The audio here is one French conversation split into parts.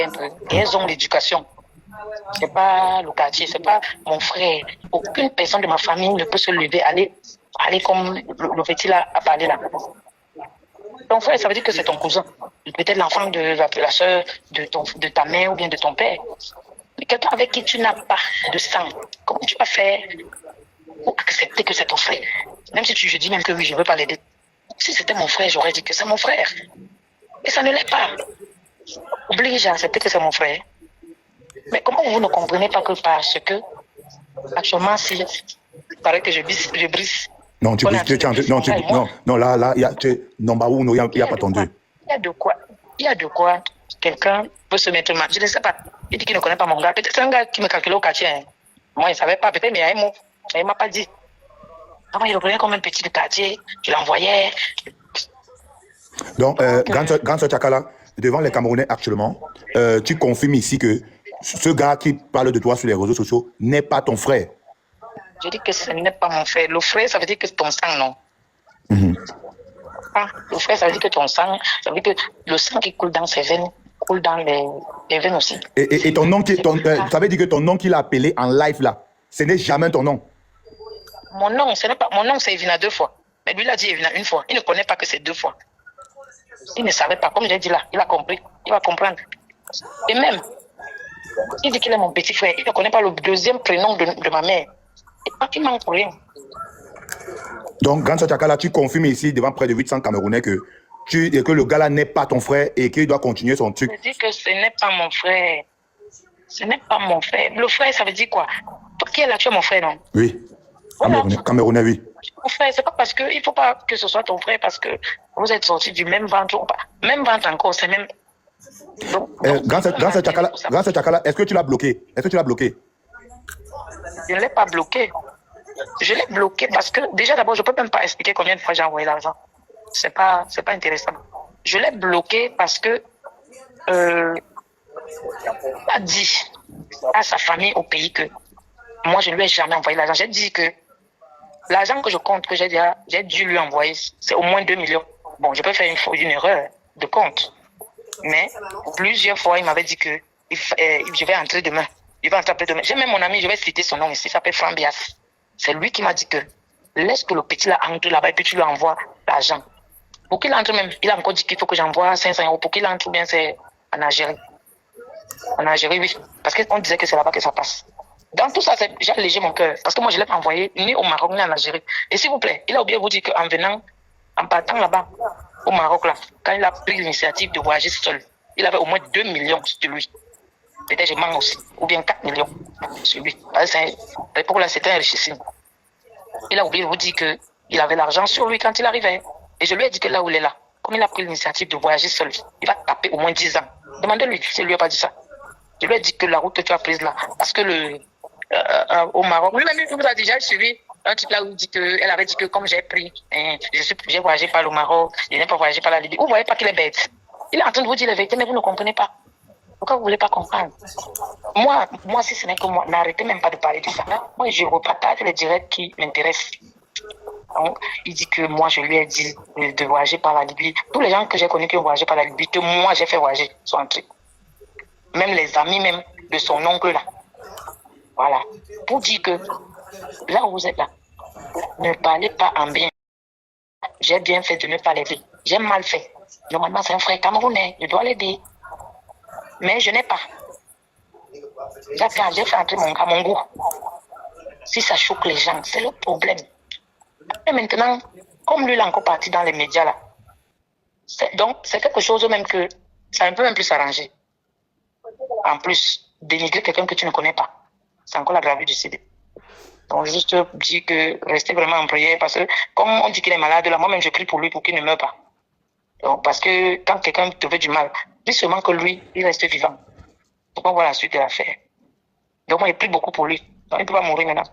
un peu. Et elles ont l'éducation. C'est pas le quartier, c'est pas mon frère. Aucune personne de ma famille ne peut se lever, aller comme le petit là a parlé là. Ton frère, ça veut dire que c'est ton cousin. Peut-être l'enfant de la soeur de ta mère ou bien de ton père. Mais quelqu'un avec qui tu n'as pas de sang, comment tu vas faire pour accepter que c'est ton frère? Même si je dis même que oui, je ne veux pas l'aider. Si c'était mon frère, j'aurais dit que c'est mon frère. Mais ça ne l'est pas. Oblige à accepter que c'est mon frère. Mais comment vous ne comprenez pas que parce que, actuellement, si il paraît que je brise. Non, tu brises, non, là, il y a, il n'y a pas ton deux. Il y a de quoi quelqu'un peut se mettre mal. Je ne sais pas. Il dit qu'il ne connaît pas mon gars. Peut-être c'est un gars qui me calculait au quartier. Hein. Moi, il ne savait pas. Peut-être, mais il y a un mot. Il ne m'a pas dit. Avant, il le prenait comme un petit de quartier. Je l'envoyais. Donc, Grande Sœur Tchakala, devant les Camerounais actuellement, tu confirmes ici que ce gars qui parle de toi sur les réseaux sociaux n'est pas ton frère. Je dis que ce n'est pas mon frère. Le frère, ça veut dire que c'est ton sang, non? Ah, le frère, ça veut dire que ton sang, ça veut dire que le sang qui coule dans ses veines, coule dans les veines aussi. Et ton nom, ça veut dire que ton nom qu'il a appelé en live là, ce n'est jamais ton nom. Mon nom, ce n'est pas, mon nom, c'est Evina 2 fois. Mais lui, il a dit Evina 1 fois. Il ne connaît pas que c'est 2 fois. Il ne savait pas. Comme j'ai dit là, il a compris. Il va comprendre. Et même, il dit qu'il est mon petit frère. Il ne connaît pas le deuxième prénom de ma mère. Il manque pour rien. Donc, Grande Sœur Tchakala, tu confirmes ici devant près de 800 Camerounais que le gars là n'est pas ton frère et qu'il doit continuer son truc. Je dis que ce n'est pas mon frère. Ce n'est pas mon frère. Le frère, ça veut dire quoi? Toi qui es là, tu es mon frère, non? Oui. Voilà. Camerounais, oui. Mon frère, c'est pas parce que il faut pas que ce soit ton frère parce que vous êtes sortis du même ventre ou pas. Même ventre encore, c'est même. Grande Sœur Tchakala, est-ce que tu l'as bloqué? Je ne l'ai pas bloqué. Je l'ai bloqué parce que déjà d'abord, je ne peux même pas expliquer combien de fois j'ai envoyé l'argent. C'est pas intéressant. Je l'ai bloqué parce que il a dit à sa famille au pays que moi je ne lui ai jamais envoyé l'argent. J'ai dit que l'argent que je compte, que j'ai dû lui envoyer, c'est au moins 2 millions. Bon, je peux faire une erreur de compte. Mais plusieurs fois, il m'avait dit que je vais entrer demain. Il va entrer après demain. J'ai même mon ami, je vais citer son nom ici, il s'appelle Frambias. C'est lui qui m'a dit que laisse que le petit là entre là-bas et puis tu lui envoies l'argent. Pour qu'il entre même, il a encore dit qu'il faut que j'envoie 500 € pour qu'il entre bien, c'est en Algérie. En Algérie, oui. Parce qu'on disait que c'est là-bas que ça passe. Dans tout ça, j'ai allégé mon cœur. Parce que moi, je ne l'ai pas envoyé ni au Maroc ni en Algérie. Et s'il vous plaît, il a oublié de vous dire en partant là-bas, au Maroc, là, quand il a pris l'initiative de voyager seul, il avait au moins 2 millions sur lui. Peut-être je mens aussi. Ou bien 4 millions sur lui. À l'époque là, c'était un richissime. Il a oublié de vous dire qu'il avait l'argent sur lui quand il arrivait. Et je lui ai dit que là où il est là, comme il a pris l'initiative de voyager seul, il va taper au moins 10 ans. Demandez-lui si il lui a pas dit ça. Je lui ai dit que la route que tu as prise là, parce que au Maroc, lui-même, il vous a déjà suivi un truc là où il dit elle avait dit que comme j'ai pris, j'ai voyagé par le Maroc, je n'ai pas voyagé par la Libye. Vous ne voyez pas qu'il est bête. Il est en train de vous dire la vérité, mais vous ne comprenez pas. Pourquoi vous ne voulez pas comprendre? Moi, si ce n'est que moi, n'arrêtez même pas de parler de ça. Moi, je repartage les directs qui m'intéressent. Donc, il dit que moi, je lui ai dit de voyager par la Libye. Tous les gens que j'ai connus qui ont voyagé par la Libye, que moi, j'ai fait voyager, sont entrés. Même les amis même de son oncle là. Voilà. Pour dire que là où vous êtes là, ne parlez pas en bien. J'ai bien fait de ne pas l'aider. J'ai mal fait. Normalement, c'est un frère camerounais. Je dois l'aider. Mais je n'ai pas. D'accord, j'ai fait entrer mon goût. Si ça choque les gens, c'est le problème. Et maintenant, comme lui, il est encore parti dans les médias là. Donc, c'est quelque chose même que ça peut même plus s'arranger. En plus, dénigrer quelqu'un que tu ne connais pas. C'est encore la gravité du CD. Donc, juste dire que restez vraiment en prière parce que, comme on dit qu'il est malade, là, moi-même, je prie pour lui pour qu'il ne meure pas. Donc, parce que quand quelqu'un te veut du mal, dis seulement que lui, il reste vivant. Pour voir la suite de l'affaire. Donc, moi, je prie beaucoup pour lui. Donc, il ne peut pas mourir maintenant.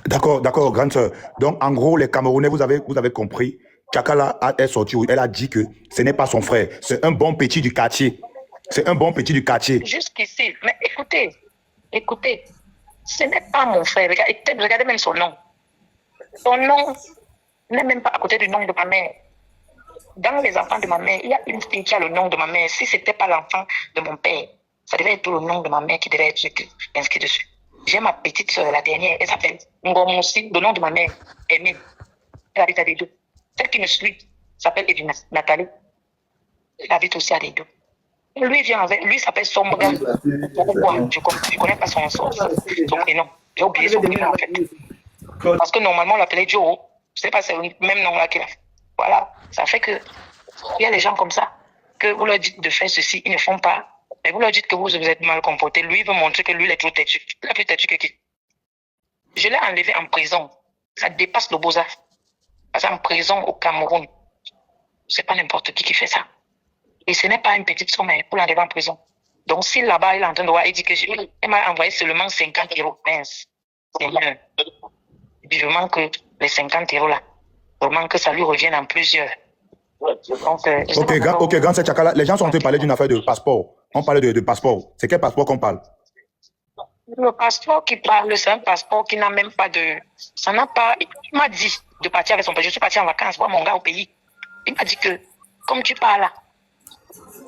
D'accord, grande sœur. Donc, en gros, les Camerounais, vous avez compris. Tchakala est sortie, elle a dit que ce n'est pas son frère. C'est un bon petit du quartier. Jusqu'ici. Mais écoutez. Ce n'est pas mon frère. Regardez même son nom. Son nom n'est même pas à côté du nom de ma mère. dans les enfants de ma mère, il y a une fille qui a le nom de ma mère. Si ce n'était pas l'enfant de mon père, ça devait être le nom de ma mère qui devait être inscrit dessus. J'ai ma petite soeur, la dernière, elle s'appelle Ngomoussi, le nom de ma mère, Aimée. Elle habite à Dedo. Celle qui me suit s'appelle Edwina Nathalie. Elle habite aussi à Dedo. Lui vient avec, lui s'appelle Somboga. Pourquoi? Je ne connais pas son prénom. J'ai oublié son prénom en fait. Parce que normalement on l'appelait Joe. Je ne sais pas, c'est le même nom là qu'il a. Voilà. Ça fait que il y a des gens comme ça que vous leur dites de faire ceci, ils ne font pas. Mais vous leur dites que vous êtes mal comporté. Lui veut montrer que lui il est trop têtu. Il est plus têtu que qui? Je l'ai enlevé en prison. Ça dépasse le beaux-arts. Parce qu'en prison au Cameroun, c'est pas n'importe qui fait ça. Et ce n'est pas une petite somme pour l'enlever en prison. Donc, si là-bas, il est en train de voir, il dit que elle m'a envoyé seulement 50 €. Mince. C'est mieux. Et puis, je manque les 50 € là. Je manque que ça lui revienne en plusieurs. Donc, ok, Grand Tchakala, les gens sont en train de parler d'une affaire de passeport. On parle de passeport. C'est quel passeport qu'on parle? Le passeport qui parle, c'est un passeport qui n'a même pas de... Ça n'a pas... Il m'a dit de partir avec son père. Je suis parti en vacances voir mon gars au pays. Il m'a dit que, comme tu pars là,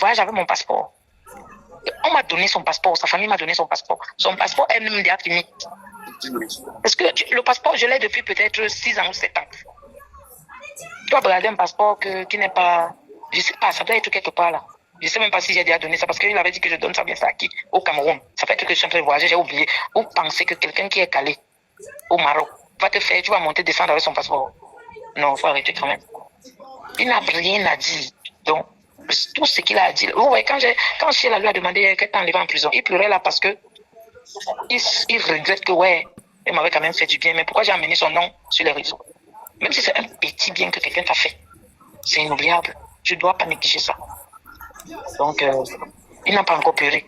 voyage avec mon passeport. On m'a donné son passeport, sa famille m'a donné son passeport. Son passeport elle-même déjà fini. Parce que le passeport, je l'ai depuis peut-être 6 ans ou 7 ans. Tu dois regarder un passeport qui n'est pas... Je ne sais pas, ça doit être quelque part là. Je ne sais même pas si j'ai déjà donné ça parce qu'il avait dit que je donne ça bien ça à qui? Au Cameroun. Ça fait que je suis en train de voyager, j'ai oublié. Ou penser que quelqu'un qui est calé au Maroc va te faire, tu vas monter, descendre avec son passeport. Non, il faut arrêter quand même. Il n'a rien à dire. Donc, tout ce qu'il a dit. Vous voyez, quand Sheila lui a demandé qu'elle t'enlève en prison, il pleurait là parce que il regrette que, ouais, elle m'avait quand même fait du bien. Mais pourquoi j'ai amené son nom sur les réseaux? Même si c'est un petit bien que quelqu'un t'a fait, c'est inoubliable. Je ne dois pas négliger ça. Donc, il n'a pas encore pleuré.